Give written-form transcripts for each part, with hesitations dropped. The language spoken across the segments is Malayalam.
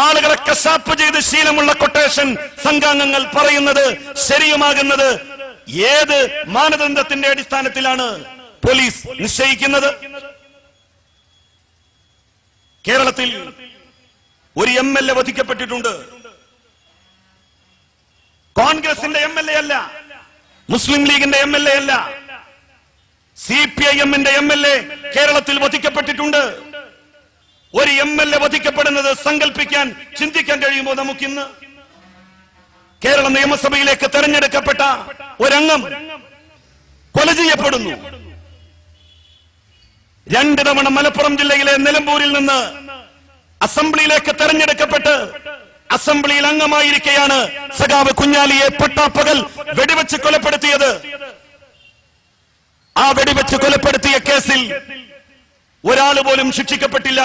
ആളുകളെ കശാപ്പ് ചെയ്ത് ശീലമുള്ള കൊട്ടേഷൻ സംഘാംഗങ്ങൾ പറയുന്നത് ശരിയുമാകുന്നത് ഏത് മാനദണ്ഡത്തിന്റെ അടിസ്ഥാനത്തിലാണ് പോലീസ് നിശ്ചയിക്കുന്നത്? കേരളത്തിൽ ഒരു MLA വധിക്കപ്പെട്ടിട്ടുണ്ട്. കോൺഗ്രസിന്റെ MLA അല്ല, മുസ്ലിം ലീഗിന്റെ MLA അല്ല, CPIM-ന്റെ MLA കേരളത്തിൽ വധിക്കപ്പെട്ടിട്ടുണ്ട്. ഒരു MLA വധിക്കപ്പെടുന്നത് സങ്കല്പിക്കാൻ, ചിന്തിക്കാൻ കഴിയുമോ നമുക്കിന്ന്? കേരള നിയമസഭയിലേക്ക് തെരഞ്ഞെടുക്കപ്പെട്ട ഒരംഗം കൊല ചെയ്യപ്പെടുന്നു. 2 തവണ മലപ്പുറം ജില്ലയിലെ നിലമ്പൂരിൽ നിന്ന് അസംബ്ലിയിലേക്ക് തെരഞ്ഞെടുക്കപ്പെട്ട് അസംബ്ലിയിൽ അംഗമായിരിക്കെയാണ് സഖാവ് കുഞ്ഞാലിയെ പട്ടാപ്പകൽ വെടിവെച്ച് കൊലപ്പെടുത്തിയത്. ആ വെടിവെച്ച് കൊലപ്പെടുത്തിയ കേസിൽ ഒരാൾ പോലും ശിക്ഷിക്കപ്പെട്ടില്ല.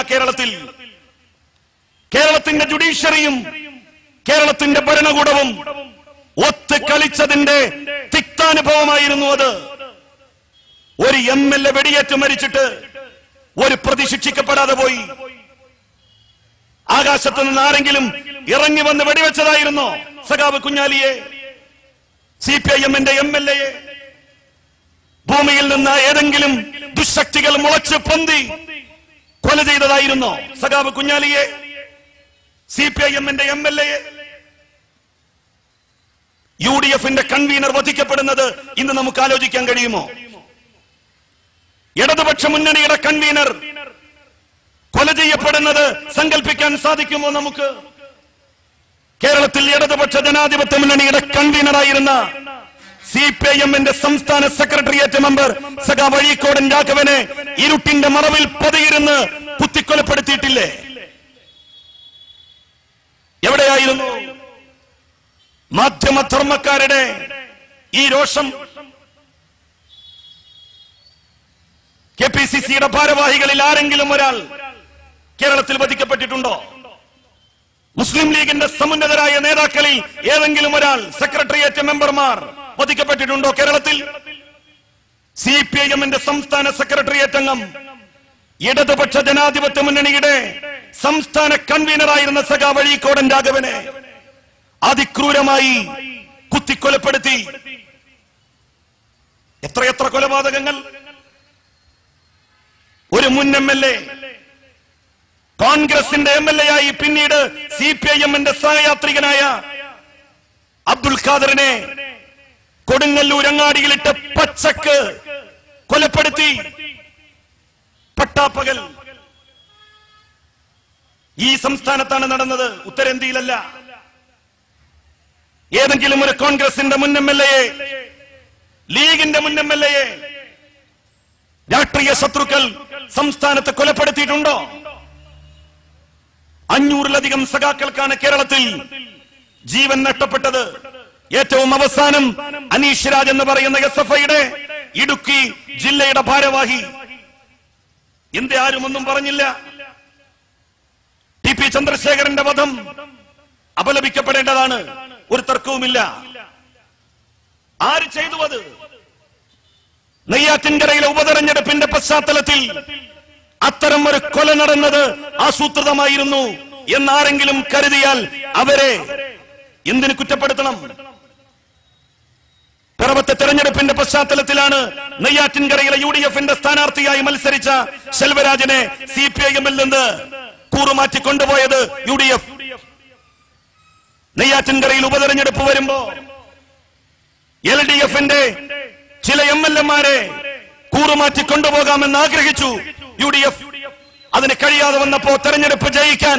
കേരളത്തിന്റെ ജുഡീഷ്യറിയും കേരളത്തിന്റെ ഭരണകൂടവും ഒത്ത് കളിച്ചതിന്റെ തിക്താനുഭവമായിരുന്നു അത്. ഒരു MLA വെടിയേറ്റ് മരിച്ചിട്ട് ഒരു പ്രതി ശിക്ഷിക്കപ്പെടാതെ പോയി. ആകാശത്ത് നിന്ന് ആരെങ്കിലും ഇറങ്ങി വന്ന് വെടിവെച്ചതായിരുന്നോ സഖാവ് കുഞ്ഞാലിയെ? CPIM-ന്റെ MLA-യെ ഭൂമിയിൽ നിന്ന് ഏതെങ്കിലും ദുശക്തികൾ മുളച്ച് പൊന്തി കൊല ചെയ്തതായിരുന്നോ സഖാവ് കുഞ്ഞാലിയെ? CPIM-ന്റെ MLA-യെ UDF-ന്റെ കൺവീനർ വധിക്കപ്പെടുന്നത് ഇന്ന് നമുക്ക് ആലോചിക്കാൻ കഴിയുമോ? ഇടതുപക്ഷ മുന്നണിയുടെ കൺവീനർ കൊല ചെയ്യപ്പെടുന്നത് സങ്കല്പിക്കാൻ സാധിക്കുമോ നമുക്ക്? കേരളത്തിൽ ഇടതുപക്ഷ ജനാധിപത്യ മുന്നണിയുടെ കൺവീനറായിരുന്ന CPIM-ന്റെ സംസ്ഥാന സെക്രട്ടേറിയറ്റ് മെമ്പർ സഖാവ് അഴീക്കോടൻ രാഘവനെ ഇരുട്ടിന്റെ മറവിൽ പതിയിരുന്ന് കുത്തിക്കൊലപ്പെടുത്തിയിട്ടില്ലേ? എവിടെയായിരുന്നു മാധ്യമധർമ്മക്കാരുടെ ഈ രോഷം? KPCC-യുടെ ഭാരവാഹികളിൽ ആരെങ്കിലും ഒരാൾ കേരളത്തിൽ വധിക്കപ്പെട്ടിട്ടുണ്ടോ? മുസ്ലിം ലീഗിന്റെ സമുന്നതരായ നേതാക്കളിൽ ഏതെങ്കിലും ഒരാൾ, സെക്രട്ടേറിയറ്റ് മെമ്പർമാർ വധിക്കപ്പെട്ടിട്ടുണ്ടോ കേരളത്തിൽ? CPIM-ന്റെ സംസ്ഥാന സെക്രട്ടേറിയറ്റ് അംഗം ഇടതുപക്ഷ ജനാധിപത്യ മുന്നണിയുടെ സംസ്ഥാന കൺവീനറായിരുന്ന സഖാവ് അഴീക്കോടൻ രാഘവനെ അതിക്രൂരമായി കുത്തിക്കൊലപ്പെടുത്തി. എത്രയെത്ര കൊലപാതകങ്ങൾ! ഒരു മുൻ MLA കോൺഗ്രസിന്റെ MLA ആയി പിന്നീട് CPIM-ന്റെ സഹയാത്രികനായ അബ്ദുൽ ഖാദറിനെ കൊടുങ്ങല്ലൂർ അങ്ങാടിയിലിട്ട് പച്ചക്ക് കൊലപ്പെടുത്തി. പട്ടാപ്പകൽ. ഈ സംസ്ഥാനത്താണ് നടന്നത്, ഉത്തരേന്ത്യയിലല്ല. ഏതെങ്കിലും ഒരു കോൺഗ്രസിന്റെ മുൻ MLA-യെ, ലീഗിന്റെ മുൻ MLA-യെ രാഷ്ട്രീയ ശത്രുക്കൾ സംസ്ഥാനത്ത് കൊലപ്പെടുത്തിയിട്ടുണ്ടോ? 500-ലധികം സഖാക്കൾക്കാണ് കേരളത്തിൽ ജീവൻ നഷ്ടപ്പെട്ടത്. ഏറ്റവും അവസാനം അനീഷ് രാജ് എന്ന് പറയുന്ന SFI-യുടെ ഇടുക്കി ജില്ലയുടെ ഭാരവാഹി. എന്തേ ആരും ഒന്നും പറഞ്ഞില്ല? TP ചന്ദ്രശേഖരന്റെ വധം അപലപിക്കപ്പെടേണ്ടതാണ്, ഒരു തർക്കവുമില്ല. ആര് ചെയ്തു അത്? നെയ്യാറ്റിൻകരയിലെ ഉപതെരഞ്ഞെടുപ്പിന്റെ പശ്ചാത്തലത്തിൽ അത്തരം ഒരു കൊല നടന്നത് ആസൂത്രിതമായിരുന്നു എന്നാരെങ്കിലും കരുതിയാൽ അവരെ എന്തിനു കുറ്റപ്പെടുത്തണം? പിറവത്തെ തെരഞ്ഞെടുപ്പിന്റെ പശ്ചാത്തലത്തിലാണ് നെയ്യാറ്റിൻകരയിലെ UDF-ന്റെ സ്ഥാനാർത്ഥിയായി മത്സരിച്ച ശെൽവരാജിനെ CPIM-ൽ നിന്ന് കൂറുമാറ്റി കൊണ്ടുപോയത് UDF. നെയ്യാറ്റിൻകരയിൽ ഉപതെരഞ്ഞെടുപ്പ് വരുമ്പോ LDF-ന്റെ ചില MLA-മാരെ കൂറുമാറ്റി കൊണ്ടുപോകാമെന്ന് ആഗ്രഹിച്ചു UDF. അതിന് കഴിയാതെ വന്നപ്പോ തെരഞ്ഞെടുപ്പ് ജയിക്കാൻ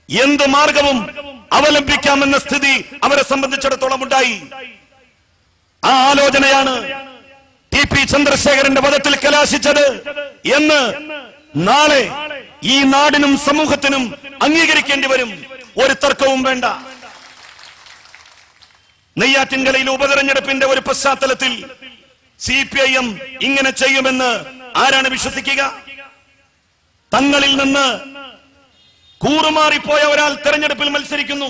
എന്ത് മാർഗവും അവലംബിക്കാമെന്ന സ്ഥിതി അവരെ സംബന്ധിച്ചിടത്തോളം ഉണ്ടായി. ആ ആലോചനയാണ് TP ചന്ദ്രശേഖരന്റെ വധത്തിൽ കലാശിച്ചത് എന്ന് നാളെ ഈ നാടിനും സമൂഹത്തിനും അംഗീകരിക്കേണ്ടി വരും, ഒരു തർക്കവും വേണ്ട. നെയ്യാറ്റിൻകരയിൽ ഉപതെരഞ്ഞെടുപ്പിന്റെ ഒരു പശ്ചാത്തലത്തിൽ CPIM ഇങ്ങനെ ചെയ്യുമെന്ന് ആരാണ് വിശ്വസിക്കുക? തങ്ങളിൽ നിന്ന് കൂറുമാറിപ്പോയ ഒരാൾ തെരഞ്ഞെടുപ്പിൽ മത്സരിക്കുന്നു.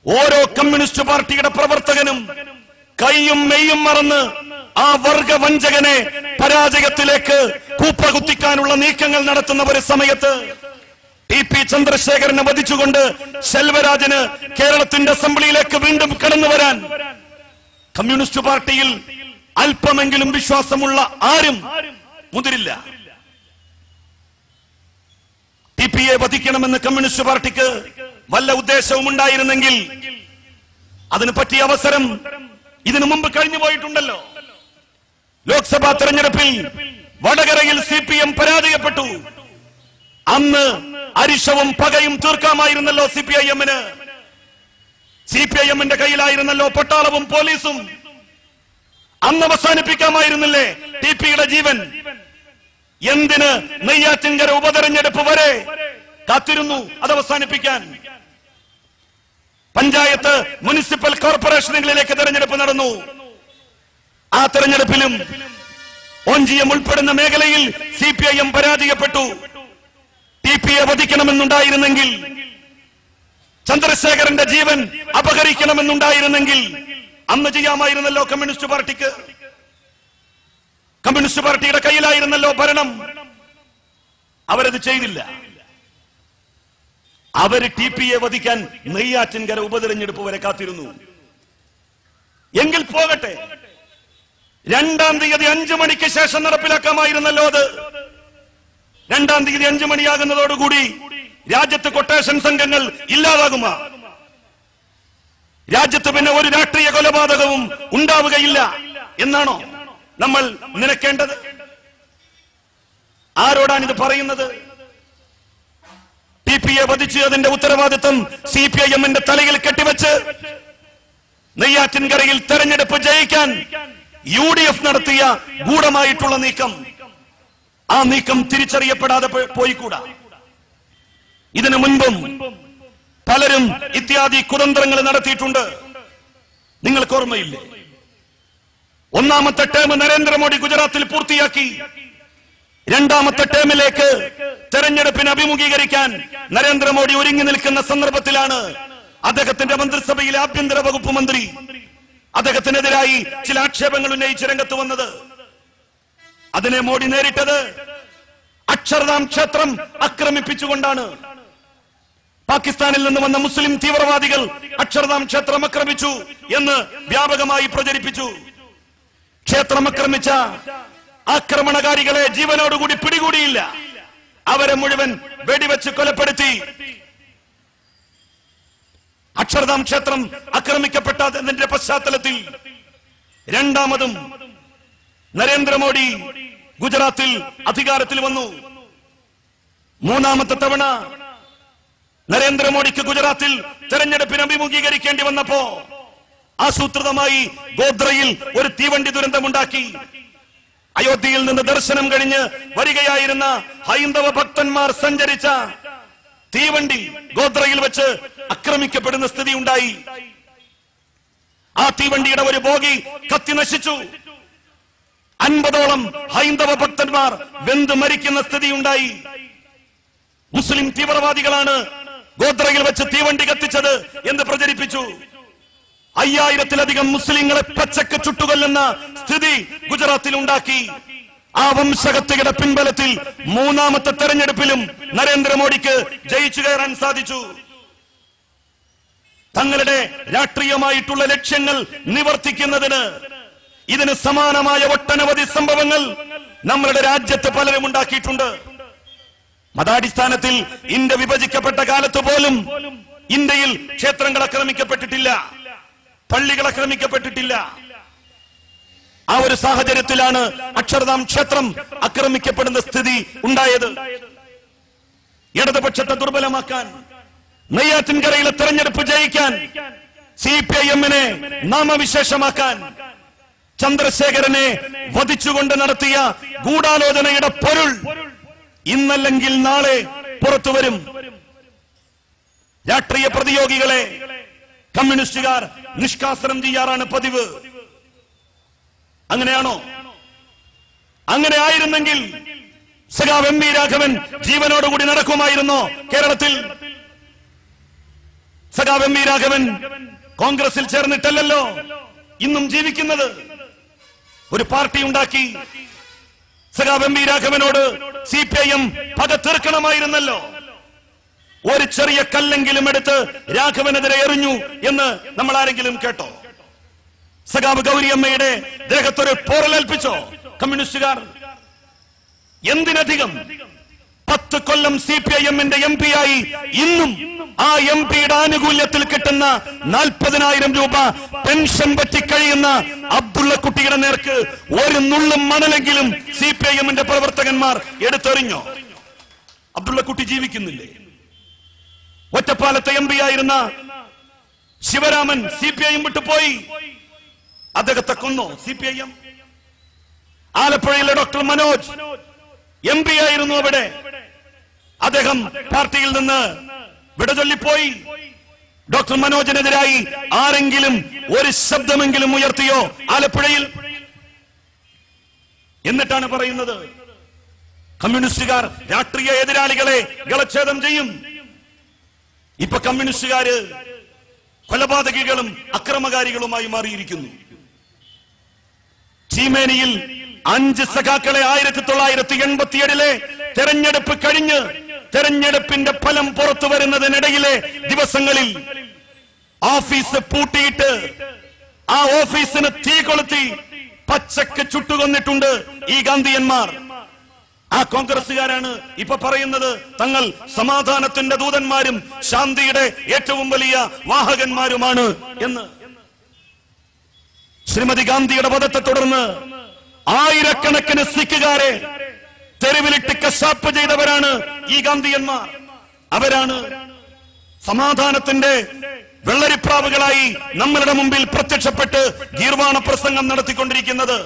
ഓരോ കമ്മ്യൂണിസ്റ്റ് പാർട്ടിയുടെ പ്രവർത്തകനും കൈയും മെയ്യും മറന്ന് ആ വർഗവഞ്ചകനെ പരാജയത്തിലേക്ക് കൂപ്പകുത്തിക്കാനുള്ള നീക്കങ്ങൾ നടത്തുന്ന ഒരു സമയത്ത് ടി.പി. ചന്ദ്രശേഖരനെ വധിച്ചുകൊണ്ട് ശെൽവരാജന് കേരളത്തിന്റെ അസംബ്ലിയിലേക്ക് വീണ്ടും കടന്നു വരാൻ കമ്മ്യൂണിസ്റ്റ് പാർട്ടിയിൽ അല്പമെങ്കിലും വിശ്വാസമുള്ള ആരും മുതിരില്ല. ടി.പി.യെ വധിക്കണമെന്ന് കമ്മ്യൂണിസ്റ്റ് പാർട്ടിക്ക് വല്ല ഉദ്ദേശവും ഉണ്ടായിരുന്നെങ്കിൽ അതിന് പറ്റിയ അവസരം ഇതിനു മുമ്പ് കഴിഞ്ഞു പോയിട്ടുണ്ടല്ലോ. ലോക്സഭാ തെരഞ്ഞെടുപ്പിൽ വടകരയിൽ CPM പരാജയപ്പെട്ടു. അന്ന് അരിശവും പകയും തീർക്കാമായിരുന്നല്ലോ CPIM-ന്. CPIM-ന്റെ കയ്യിലായിരുന്നല്ലോ പട്ടാളവും പോലീസും. അന്ന് അവസാനിപ്പിക്കാമായിരുന്നില്ലേ ടി.പി.യുടെ ജീവൻ? എന്തിന് നെയ്യാറ്റിൻകര ഉപതെരഞ്ഞെടുപ്പ് വരെ കാത്തിരുന്നു അത് അവസാനിപ്പിക്കാൻ? പഞ്ചായത്ത്, മുനിസിപ്പൽ കോർപ്പറേഷനുകളിലേക്ക് തെരഞ്ഞെടുപ്പ് നടന്നു. ആ തെരഞ്ഞെടുപ്പിലും ONGM ഉൾപ്പെടുന്ന മേഖലയിൽ CPIM പരാജയപ്പെട്ടു. ടി.പി.യെ വധിക്കണമെന്നുണ്ടായിരുന്നെങ്കിൽ, ചന്ദ്രശേഖരന്റെ ജീവൻ അപഹരിക്കണമെന്നുണ്ടായിരുന്നെങ്കിൽ അന്ന് ചെയ്യാമായിരുന്നല്ലോ കമ്മ്യൂണിസ്റ്റ് പാർട്ടിക്ക്. കമ്മ്യൂണിസ്റ്റ് പാർട്ടിയുടെ കയ്യിലായിരുന്നല്ലോ ഭരണം. അവരത് ചെയ്തില്ല. അവര് ടി.പി.യെ വധിക്കാൻ നെയ്യാറ്റിൻകര ഉപതെരഞ്ഞെടുപ്പ് വരെ കാത്തിരുന്നു. എങ്കിൽ പോകട്ടെ, 2-ാം തീയതി 5 മണിക്ക് ശേഷം നടപ്പിലാക്കാമായിരുന്നല്ലോ അത്. 2-ാം തീയതി 5 മണിയാകുന്നതോടുകൂടി രാജ്യത്ത് കൊട്ടേഷൻ സംഘങ്ങൾ ഇല്ലാതാകുമോ? രാജ്യത്ത് പിന്നെ ഒരു രാഷ്ട്രീയ കൊലപാതകവും ഉണ്ടാവുകയില്ല എന്നാണോ നമ്മൾ നിനക്കേണ്ടത്? ആരോടാണിത് പറയുന്നത്? ടി.പി.യെ വധിച്ച് അതിന്റെ ഉത്തരവാദിത്വം CPIM-ന്റെ തലയിൽ കെട്ടിവെച്ച് നെയ്യാറ്റിൻകരയിൽ തെരഞ്ഞെടുപ്പ് ജയിക്കാൻ UDF നടത്തിയ ഗൂഢമായിട്ടുള്ള നീക്കം, ആ നീക്കം തിരിച്ചറിയപ്പെടാതെ പോയിക്കൂടാ. ഇതിനു മുൻപും പലരും ഇത്യാദി കുതന്ത്രങ്ങൾ നടത്തിയിട്ടുണ്ട്. നിങ്ങൾക്ക് ഓർമ്മയില്ലേ? 1-ാമത്തെ ടേം നരേന്ദ്രമോദി ഗുജറാത്തിൽ പൂർത്തിയാക്കി. 2-ാമത്തെ ടേമിലേക്ക് തെരഞ്ഞെടുപ്പിനെ അഭിമുഖീകരിക്കാൻ നരേന്ദ്രമോദി ഒരുങ്ങി നിൽക്കുന്ന സന്ദർഭത്തിലാണ് അദ്ദേഹത്തിന്റെ മന്ത്രിസഭയിലെ ആഭ്യന്തര വകുപ്പ് മന്ത്രി അദ്ദേഹത്തിനെതിരായി ചില ആക്ഷേപങ്ങൾ ഉന്നയിച്ച് രംഗത്ത് വന്നത്. അതിനെ മോദി നേരിട്ടത് അക്ഷർധാം ക്ഷേത്രം ആക്രമിപ്പിച്ചുകൊണ്ടാണ്. പാകിസ്ഥാനിൽ നിന്ന് വന്ന മുസ്ലിം തീവ്രവാദികൾ അക്ഷർധാം ക്ഷേത്രം ആക്രമിച്ചു എന്ന് വ്യാപകമായി പ്രചരിപ്പിച്ചു. ക്ഷേത്രം ആക്രമിച്ച ആക്രമണകാരികളെ ജീവനോടുകൂടി പിടികൂടിയില്ല. അവരെ മുഴുവൻ വെടിവെച്ച് കൊലപ്പെടുത്തി. അക്ഷർധാം ക്ഷേത്രം ആക്രമിക്കപ്പെട്ടതിന്റെ പശ്ചാത്തലത്തിൽ 2-ാമതും നരേന്ദ്രമോദി ഗുജറാത്തിൽ അധികാരത്തിൽ വന്നു. 3-ാമത്തെ തവണ നരേന്ദ്രമോദിക്ക് ഗുജറാത്തിൽ തെരഞ്ഞെടുപ്പിന് അഭിമുഖീകരിക്കേണ്ടി വന്നപ്പോ ആസൂത്രിതമായി ഗോദ്രയിൽ ഒരു തീവണ്ടി ദുരന്തമുണ്ടാക്കി. അയോധ്യയിൽ നിന്ന് ദർശനം കഴിഞ്ഞ് വരികയായിരുന്ന ഹൈന്ദവ ഭക്തന്മാർ സഞ്ചരിച്ച തീവണ്ടി ഗോദ്രയിൽ വെച്ച് ആക്രമിക്കപ്പെടുന്ന സ്ഥിതി ഉണ്ടായി. ആ തീവണ്ടിയുടെ ഒരു ബോഗി കത്തി നശിച്ചു. 50ഓളം ഹൈന്ദവ ഭക്തന്മാർ വെന്ത് മരിക്കുന്ന സ്ഥിതി ഉണ്ടായി. മുസ്ലിം തീവ്രവാദികളാണ് ഗോദ്രയിൽ വെച്ച് തീവണ്ടി കത്തിച്ചത് എന്ന് പ്രചരിപ്പിച്ചു. 5000-ത്തിലധികം മുസ്ലിങ്ങളെ പച്ചക്ക് ചുട്ടുകൊല്ലുന്ന സ്ഥിതി ഗുജറാത്തിൽ ഉണ്ടാക്കി. ആ വംശഹത്യയുടെ പിൻബലത്തിൽ 3-ാമത്തെ തെരഞ്ഞെടുപ്പിലും നരേന്ദ്രമോദിക്ക് ജയിച്ചു കയറാൻ സാധിച്ചു. തങ്ങളുടെ രാഷ്ട്രീയമായിട്ടുള്ള ലക്ഷ്യങ്ങൾ നിവർത്തിക്കുന്നതിന് ഇതിന് സമാനമായ ഒട്ടനവധി സംഭവങ്ങൾ നമ്മളുടെ രാജ്യത്ത് പലരും ഉണ്ടാക്കിയിട്ടുണ്ട്. മതാടിസ്ഥാനത്തിൽ ഇന്ത്യ വിഭജിക്കപ്പെട്ട കാലത്ത് പോലും ഇന്ത്യയിൽ ക്ഷേത്രങ്ങൾ ആക്രമിക്കപ്പെട്ടിട്ടില്ല, പള്ളികൾ ആക്രമിക്കപ്പെട്ടിട്ടില്ല. ആ ഒരു സാഹചര്യത്തിലാണ് അക്ഷർധാം ക്ഷേത്രം ആക്രമിക്കപ്പെടുന്ന സ്ഥിതി ഉണ്ടായത്. ഇടതുപക്ഷത്തെ ദുർബലമാക്കാൻ, നെയ്യാറ്റിൻകരയിലെ തെരഞ്ഞെടുപ്പ് ജയിക്കാൻ, CPIM-നെ നാമവിശേഷമാക്കാൻ, ചന്ദ്രശേഖരനെ വധിച്ചുകൊണ്ട് നടത്തിയ ഗൂഢാലോചനയുടെ പൊരുൾ ഇന്നല്ലെങ്കിൽ നാളെ പുറത്തുവരും. രാഷ്ട്രീയ പ്രതിയോഗികളെ കമ്മ്യൂണിസ്റ്റുകാർ നിഷ്കാസനം ചെയ്യാറാണ് പതിവ്. അങ്ങനെയാണോ? അങ്ങനെ ആയിരുന്നെങ്കിൽ സഖാവ് M.V. രാഘവൻ ജീവനോടുകൂടി നടക്കുമായിരുന്നോ കേരളത്തിൽ? സഖാവ് M.V. രാഘവൻ കോൺഗ്രസിൽ ചേർന്നിട്ടല്ലോ ഇന്നും ജീവിക്കുന്നത്. ഒരു പാർട്ടി ഉണ്ടാക്കി. സഖാവ് M.V. രാഘവനോട് CPIM പക തീർക്കണമായിരുന്നല്ലോ. ഒരു ചെറിയ കല്ലെങ്കിലും എടുത്ത് രാഘവനെതിരെ എറിഞ്ഞു എന്ന് നമ്മൾ ആരെങ്കിലും കേട്ടോ? സഖാവ് ഗൗരിയമ്മയുടെ ദേഹത്തൊരു പോറലേൽപ്പിച്ചോ കമ്മ്യൂണിസ്റ്റുകാർ? എന്തിനധികം 10 കൊല്ലം CPIM-ന്റെ MP ആയി ഇന്നും ആ MP-യുടെ ആനുകൂല്യത്തിൽ കിട്ടുന്ന 40,000 രൂപ പെൻഷൻ പറ്റി കഴിയുന്ന അബ്ദുള്ള കുട്ടിയുടെ നേർക്ക് ഒരു നുള്ളും മണലെങ്കിലും CPIM-ന്റെ പ്രവർത്തകന്മാർ എടുത്തെറിഞ്ഞോ? അബ്ദുള്ള കുട്ടി ജീവിക്കുന്നില്ലേ? ഒറ്റപ്പാലത്തെ MP ആയിരുന്ന ശിവരാമൻ CPIM വിട്ടുപോയി. അദ്ദേഹത്തെ കൊന്നോ CPIM? ആലപ്പുഴയിലെ ഡോക്ടർ മനോജ് MP ആയിരുന്നു അവിടെ. അദ്ദേഹം പാർട്ടിയിൽ നിന്ന് വിടചൊല്ലിപ്പോയി. ഡോക്ടർ മനോജിനെതിരായി ആരെങ്കിലും ഒരു ശബ്ദമെങ്കിലും ഉയർത്തിയോ ആലപ്പുഴയിൽ? എന്നിട്ടാണ് പറയുന്നത് കമ്മ്യൂണിസ്റ്റുകാർ രാഷ്ട്രീയ എതിരാളികളെ ഗളച്ഛേദം ചെയ്യും. ഇപ്പൊ കമ്മ്യൂണിസ്റ്റുകാര് കൊലപാതകികളും അക്രമകാരികളുമായി മാറിയിരിക്കുന്നു. ചീമേനിയിൽ 5 സഖാക്കളെ 1987 തെരഞ്ഞെടുപ്പ് കഴിഞ്ഞ് തെരഞ്ഞെടുപ്പിന്റെ ഫലം പുറത്തു വരുന്നതിനിടയിലെ ദിവസങ്ങളിൽ ഓഫീസ് പൂട്ടിയിട്ട് ആ ഓഫീസിന് തീ കൊളുത്തി പച്ചക്ക് ചുട്ടുകൊന്നിട്ടുണ്ട് ഈ ഗാന്ധിയന്മാർ. ആ കോൺഗ്രസുകാരാണ് ഇപ്പൊ പറയുന്നത് തങ്ങൾ സമാധാനത്തിന്റെ ദൂതന്മാരും ശാന്തിയുടെ ഏറ്റവും വലിയ വാഹകന്മാരുമാണ് എന്ന്. ശ്രീമതി ഗാന്ധിയുടെ വധത്തെ തുടർന്ന് ആയിരക്കണക്കിന് സിഖുകാരെ തെരുവിലിട്ട് കശാപ്പ് ചെയ്തവരാണ് ഈ ഗാന്ധിയന്മാർ. അവരാണ് സമാധാനത്തിന്റെ വെള്ളരിപ്രാവുകളായി നമ്മളുടെ മുമ്പിൽ പ്രത്യക്ഷപ്പെട്ട് ഗീർവാണ പ്രസംഗം നടത്തിക്കൊണ്ടിരിക്കുന്നത്.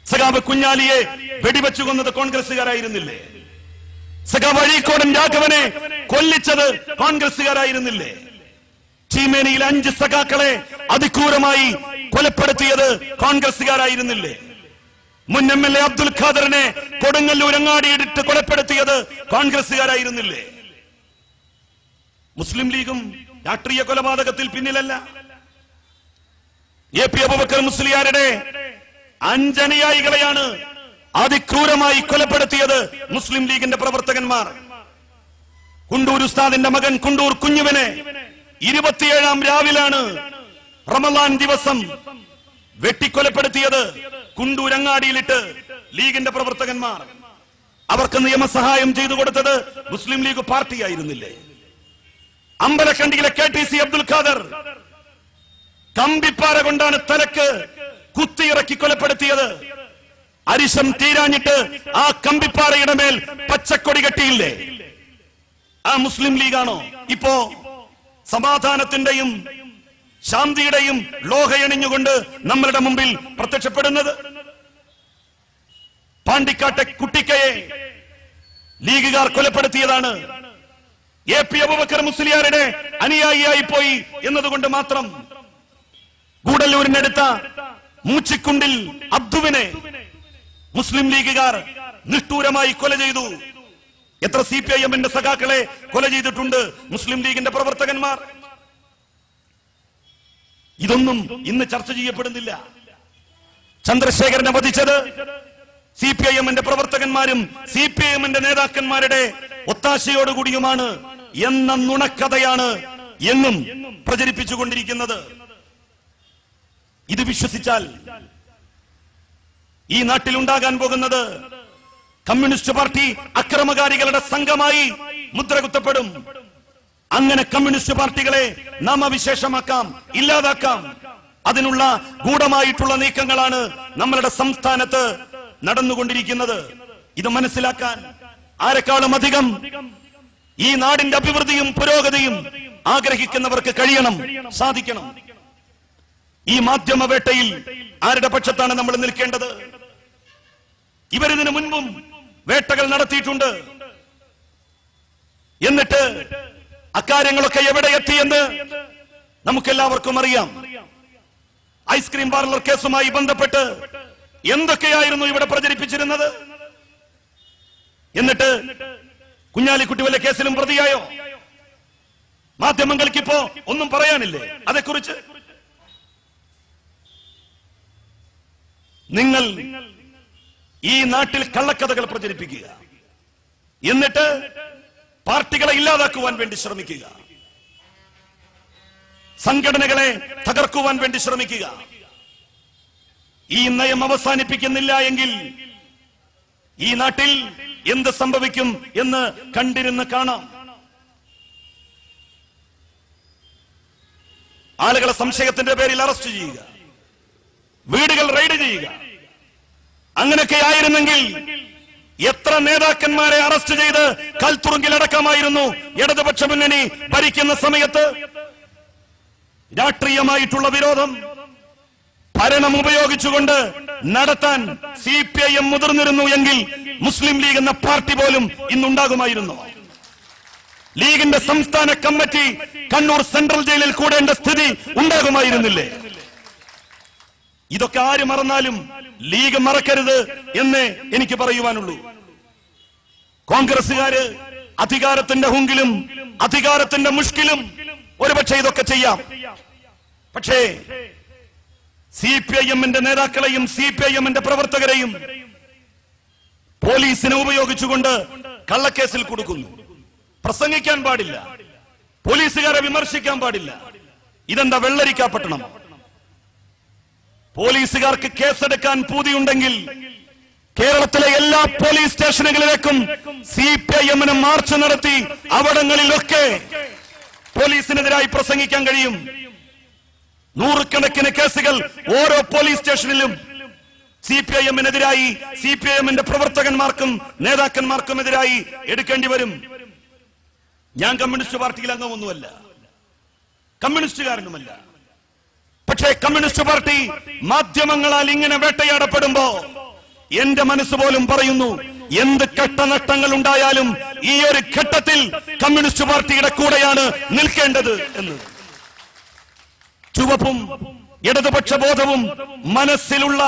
സഖാവ് കുഞ്ഞാലിയെ വെടിവെച്ചു കൊന്നത് കോൺഗ്രസുകാരായിരുന്നില്ലേ? സഖാവ് അഴീക്കോടൻ രാഘവനെ കൊല്ലിച്ചത് കോൺഗ്രസുകാരായിരുന്നില്ലേ? ചീമേനിയിൽ 5 സഖാക്കളെ അതിക്രൂരമായി കൊലപ്പെടുത്തിയത് കോൺഗ്രസുകാരായിരുന്നില്ലേ? മുൻ MLA അബ്ദുൽ ഖാദറിനെ കൊടുങ്ങല്ലൂർ അങ്ങാടിയിടിട്ട് കൊലപ്പെടുത്തിയത് കോൺഗ്രസുകാരായിരുന്നില്ലേ? മുസ്ലിം ലീഗും രാഷ്ട്രീയ കൊലപാതകത്തിൽ പിന്നിലല്ല. AP അബൂബക്കർ മുസ്ലിയാരുടെ 5 അനുയായികളെയാണ് അതിക്രൂരമായി കൊലപ്പെടുത്തിയത് മുസ്ലിം ലീഗിന്റെ പ്രവർത്തകന്മാർ. കുണ്ടൂർ ഉസ്താദിന്റെ മകൻ കുണ്ടൂർ കുഞ്ഞുവിനെ 27-ാം രാവിലാണ് റമളാൻ ദിവസം വെട്ടിക്കൊലപ്പെടുത്തിയത് കുണ്ടൂരങ്ങാടിയിലിട്ട് ലീഗിന്റെ പ്രവർത്തകന്മാർ. അവർക്ക് നിയമസഹായം ചെയ്തു കൊടുത്തത് മുസ്ലിം ലീഗ് പാർട്ടിയായിരുന്നില്ലേ? അമ്പലക്കണ്ടിയിലെ KTC അബ്ദുൽ ഖാദർ കമ്പിപ്പാറ കൊണ്ടാണ് തലക്ക് കുത്തിയിറക്കി കൊലപ്പെടുത്തിയത്. അരിശം തീരാഞ്ഞിട്ട് ആ കമ്പിപ്പാറയുടെ മേൽ പച്ചക്കൊടി കെട്ടിയില്ലേ? ആ മുസ്ലിം ലീഗാണോ ഇപ്പോ സമാധാനത്തിന്റെയും ശാന്തിയുടെയും ലോഹയണിഞ്ഞുകൊണ്ട് നമ്മളുടെ മുമ്പിൽ പ്രത്യക്ഷപ്പെടുന്നത്? പാണ്ടിക്കാട്ടെ കുട്ടിക്കയെ ലീഗുകാർ കൊലപ്പെടുത്തിയതാണ്. AP അബൂബക്കർ മുസ്ലിയാരുടെ അനുയായിയായി പോയി എന്നതുകൊണ്ട് മാത്രം. ഗൂഡല്ലൂരിനടുത്ത മൂച്ചിക്കുണ്ടിൽ അബ്ദുവിനെ മുസ്ലിം ലീഗുകാർ നിഷ്ഠൂരമായി കൊല ചെയ്തു. എത്ര CPIM-ന്റെ സഖാക്കളെ കൊല ചെയ്തിട്ടുണ്ട് മുസ്ലിം ലീഗിന്റെ പ്രവർത്തകന്മാർ? ഇതൊന്നും ഇന്ന് ചർച്ച ചെയ്യപ്പെടുന്നില്ല. ചന്ദ്രശേഖരനെ വധിച്ചത് CPIM-ന്റെ പ്രവർത്തകന്മാരും CPIM-ന്റെ നേതാക്കന്മാരുടെ ഒത്താശയോടുകൂടിയുമാണ് എന്ന നുണക്കഥയാണ് എന്നും പ്രചരിപ്പിച്ചുകൊണ്ടിരിക്കുന്നത്. ഇത് വിശ്വസിച്ചാൽ ഈ നാട്ടിൽ ഉണ്ടാകാൻ പോകുന്നത് കമ്മ്യൂണിസ്റ്റ് പാർട്ടി അക്രമകാരികളുടെ സംഘമായി മുദ്രകുത്തപ്പെടും. അങ്ങനെ കമ്മ്യൂണിസ്റ്റ് പാർട്ടികളെ നാമവിശേഷമാക്കാം, ഇല്ലാതാക്കാം. അതിനുള്ള ഗൂഢമായിട്ടുള്ള നീക്കങ്ങളാണ് നമ്മളുടെ സംസ്ഥാനത്ത് നടന്നുകൊണ്ടിരിക്കുന്നത്. ഇത് മനസ്സിലാക്കാൻ ആരെക്കാളും അധികം ഈ നാടിന്റെ അഭിവൃദ്ധിയും പുരോഗതിയും ആഗ്രഹിക്കുന്നവർക്ക് കഴിയണം, സാധിക്കണം. ഈ മാധ്യമ വേട്ടയിൽ ആരുടെ പക്ഷത്താണ് നമ്മൾ നിൽക്കേണ്ടത്? ഇവരിതിനു മുൻപും വേട്ടകൾ നടത്തിയിട്ടുണ്ട്. എന്നിട്ട് അക്കാര്യങ്ങളൊക്കെ എവിടെ എത്തിയെന്ന് നമുക്കെല്ലാവർക്കും അറിയാം. ഐസ്ക്രീം പാർലർ കേസുമായി ബന്ധപ്പെട്ട് എന്തൊക്കെയായിരുന്നു ഇവിടെ പ്രചരിപ്പിച്ചിരുന്നത്? എന്നിട്ട് കുഞ്ഞാലിക്കുട്ടി വല്ല കേസിലും പ്രതിയായോ? മാധ്യമങ്ങൾക്ക് ഇപ്പോ ഒന്നും പറയാനില്ലേ അതേക്കുറിച്ച്? നിങ്ങൾ ഈ നാട്ടിൽ കള്ളക്കഥകൾ പ്രചരിപ്പിക്കുക, എന്നിട്ട് പാർട്ടികളെ ഇല്ലാതാക്കുവാൻ വേണ്ടി ശ്രമിക്കുക, സംഘടനകളെ തകർക്കുവാൻ വേണ്ടി ശ്രമിക്കുക. ഈ നയം അവസാനിപ്പിക്കുന്നില്ല എങ്കിൽ ഈ നാട്ടിൽ എന്ത് സംഭവിക്കും എന്ന് കണ്ടിരുന്ന് കാണാം. ആളുകളെ സംശയത്തിന്റെ പേരിൽ അറസ്റ്റ് ചെയ്യുക, വീടുകൾ റെയ്ഡ് ചെയ്യുക. അങ്ങനെയൊക്കെ ആയിരുന്നെങ്കിൽ എത്ര നേതാക്കന്മാരെ അറസ്റ്റ് ചെയ്ത് കൽത്തുറുങ്കിലടക്കമായിരുന്നു ഇടതുപക്ഷ മുന്നണി ഭരിക്കുന്ന സമയത്ത്. രാഷ്ട്രീയമായിട്ടുള്ള വിരോധം ഭരണം ഉപയോഗിച്ചുകൊണ്ട് നടത്താൻ CPIM മുതിർന്നിരുന്നു എങ്കിൽ മുസ്ലിം ലീഗ് എന്ന പാർട്ടി പോലും ഇന്നുണ്ടാകുമായിരുന്നു. ലീഗിന്റെ സംസ്ഥാന കമ്മിറ്റി കണ്ണൂർ സെൻട്രൽ ജയിലിൽ കൂടേണ്ട സ്ഥിതി ഉണ്ടാകുമായിരുന്നില്ലേ? ഇതൊക്കെ ആര് മറന്നാലും ലീഗ് മറക്കരുത് എന്ന് എനിക്ക് പറയുവാനുള്ളൂ. കോൺഗ്രസുകാര് അധികാരത്തിന്റെ ഹുങ്കിലും അധികാരത്തിന്റെ മുഷ്കിലും ഒരുപക്ഷെ ഇതൊക്കെ ചെയ്യാം. പക്ഷേ CPIM-ന്റെ നേതാക്കളെയും CPIM-ന്റെ പ്രവർത്തകരെയും പോലീസിനെ ഉപയോഗിച്ചുകൊണ്ട് കള്ളക്കേസിൽ കൊടുക്കുന്നു. പ്രസംഗിക്കാൻ പാടില്ല, പോലീസുകാരെ വിമർശിക്കാൻ പാടില്ല. ഇതെന്താ വെള്ളരിക്കാപ്പട്ടണം? പോലീസുകാർക്ക് കേസെടുക്കാൻ പൂതിയുണ്ടെങ്കിൽ കേരളത്തിലെ എല്ലാ പോലീസ് സ്റ്റേഷനുകളിലേക്കും CPIM-ന് മാർച്ച് നടത്തി അവിടങ്ങളിലൊക്കെ പോലീസിനെതിരായി പ്രസംഗിക്കാൻ കഴിയും. നൂറുകണക്കിന് കേസുകൾ ഓരോ പോലീസ് സ്റ്റേഷനിലും CPIM-നെതിരായി CPIM-ന്റെ പ്രവർത്തകന്മാർക്കും നേതാക്കന്മാർക്കും എതിരായി എടുക്കേണ്ടി വരും. ഞാൻ കമ്മ്യൂണിസ്റ്റ് പാർട്ടിയിൽ അംഗമൊന്നുമല്ല, കമ്മ്യൂണിസ്റ്റുകാരനുമല്ല. പക്ഷേ കമ്മ്യൂണിസ്റ്റ് പാർട്ടി മാധ്യമങ്ങളാൽ ഇങ്ങനെ വേട്ടയാടപ്പെടുമ്പോ എന്റെ മനസ്സ് പോലും പറയുന്നു, എന്ത് കെട്ടനഷ്ടങ്ങൾ ഉണ്ടായാലും ഈ ഒരു ഘട്ടത്തിൽ കമ്മ്യൂണിസ്റ്റ് പാർട്ടിയുടെ കൂടെയാണ് നിൽക്കേണ്ടത് എന്ന്. ചുവപ്പും ഇടതുപക്ഷ ബോധവും മനസ്സിലുള്ള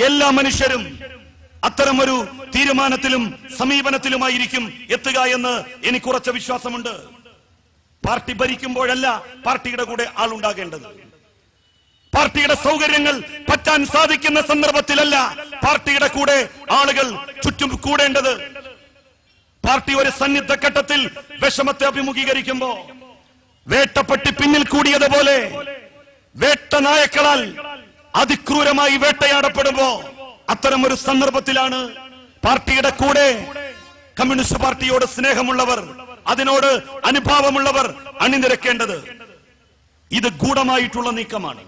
എല്ലാ മനുഷ്യരും അത്തരമൊരു തീരുമാനത്തിലും സമീപനത്തിലുമായിരിക്കും എത്തുക എന്ന് എനിക്ക് ഉറച്ച വിശ്വാസമുണ്ട്. പാർട്ടി ഭരിക്കുമ്പോഴല്ല പാർട്ടിയുടെ കൂടെ ആളുണ്ടാകേണ്ടത്. പാർട്ടിയുടെ സൗകര്യങ്ങൾ പറ്റാൻ സാധിക്കുന്ന സന്ദർഭത്തിലല്ല പാർട്ടിയുടെ കൂടെ ആളുകൾ ചുറ്റും കൂടേണ്ടത്. പാർട്ടി ഒരു സന്നിഗ്ധ ഘട്ടത്തിൽ വിഷമത്തെ അഭിമുഖീകരിക്കുമ്പോ വേട്ടപ്പെട്ടി പിന്നിൽ കൂടിയതുപോലെ വേട്ടനായക്കളാൽ അതിക്രൂരമായി വേട്ടയാടപ്പെടുമ്പോ അത്തരം ഒരു സന്ദർഭത്തിലാണ് പാർട്ടിയുടെ കൂടെ കമ്മ്യൂണിസ്റ്റ് പാർട്ടിയോട് സ്നേഹമുള്ളവർ, അതിനോട് അനുഭാവമുള്ളവർ അണിനിരക്കേണ്ടത്. ഇത് ഗൂഢമായിട്ടുള്ള നീക്കമാണ്.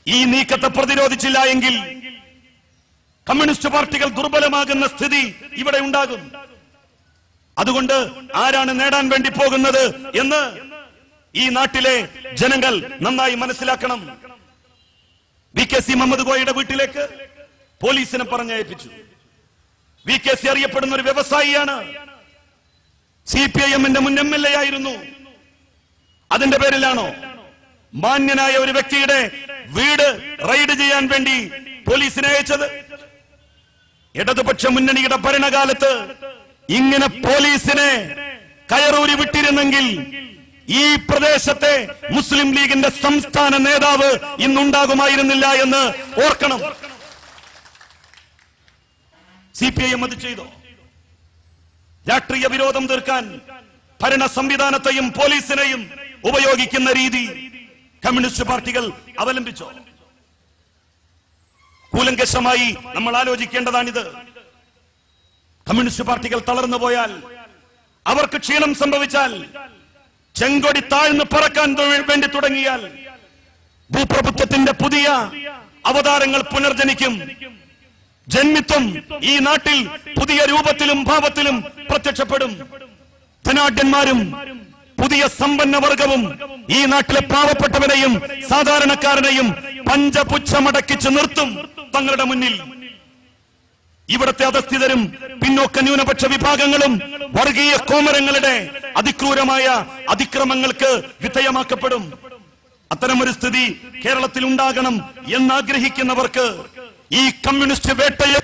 ഈ നീക്കത്തെ പ്രതിരോധിച്ചില്ല എങ്കിൽ കമ്മ്യൂണിസ്റ്റ് പാർട്ടികൾ ദുർബലമാകുന്ന സ്ഥിതി ഇവിടെ ഉണ്ടാകും. അതുകൊണ്ട് ആരാണ് നേടാൻ വേണ്ടി പോകുന്നത് എന്ന് ഈ നാട്ടിലെ ജനങ്ങൾ നന്നായി മനസ്സിലാക്കണം. VKC മുഹമ്മദ് കോയയുടെ വീട്ടിലേക്ക് പോലീസിനെ പറഞ്ഞയപ്പിച്ചു. VKC അറിയപ്പെടുന്ന ഒരു വ്യവസായിയാണ്. CPIM-ന്റെ മുൻ MLA ആയിരുന്നു. അതിന്റെ പേരിലാണോ മാന്യനായ ഒരു വ്യക്തിയുടെ വീട് റെയ്ഡ് ചെയ്യാൻ വേണ്ടി പോലീസിനെ അയച്ചത്? ഇടതുപക്ഷ മുന്നണിയുടെ ഭരണകാലത്ത് ഇങ്ങനെ പോലീസിനെ കയറൂരി വിട്ടിരുന്നെങ്കിൽ ഈ പ്രദേശത്തെ മുസ്ലിം ലീഗിന്റെ സംസ്ഥാന നേതാവ് ഇന്നുണ്ടാകുമായിരുന്നില്ല എന്ന് ഓർക്കണം. CPIM അത് ചെയ്തോ? രാഷ്ട്രീയ വിരോധം തീർക്കാൻ ഭരണ സംവിധാനത്തെയും പോലീസിനെയും ഉപയോഗിക്കുന്ന രീതി കമ്മ്യൂണിസ്റ്റ് പാർട്ടികൾ അവലംബിച്ചോ? കൂലങ്കഷമായി നമ്മൾ ആലോചിക്കേണ്ടതാണിത്. കമ്മ്യൂണിസ്റ്റ് പാർട്ടികൾ തളർന്നു പോയാൽ, അവർക്ക് ക്ഷീണം സംഭവിച്ചാൽ, ചെങ്കൊടി താഴ്ന്നു പറക്കാൻ വേണ്ടി തുടങ്ങിയാൽ ഭൂപ്രഭുത്വത്തിന്റെ പുതിയ അവതാരങ്ങൾ പുനർജനിക്കും. ജന്മിത്വം ഈ നാട്ടിൽ പുതിയ രൂപത്തിലും ഭാവത്തിലും പ്രത്യക്ഷപ്പെടും. ധനാഢ്യന്മാരും പുതിയ സമ്പന്നവർഗവും ഈ നാട്ടിലെ പാവപ്പെട്ടവനെയും സാധാരണക്കാരനെയും പഞ്ചപുച്ഛമടക്കിച്ചു നിർത്തും തങ്ങളുടെ മുന്നിൽ. ഇവിടത്തെ അധസ്ഥിതരും പിന്നോക്ക ന്യൂനപക്ഷ വിഭാഗങ്ങളും വർഗീയ കോമരങ്ങളുടെ അതിക്രൂരമായ അതിക്രമങ്ങൾക്ക് വിധേയമാക്കപ്പെടും. അത്തരമൊരു സ്ഥിതി കേരളത്തിൽ ഉണ്ടാകണം എന്നാഗ്രഹിക്കുന്നവർക്ക് ഈ കമ്മ്യൂണിസ്റ്റ് വേട്ടയെ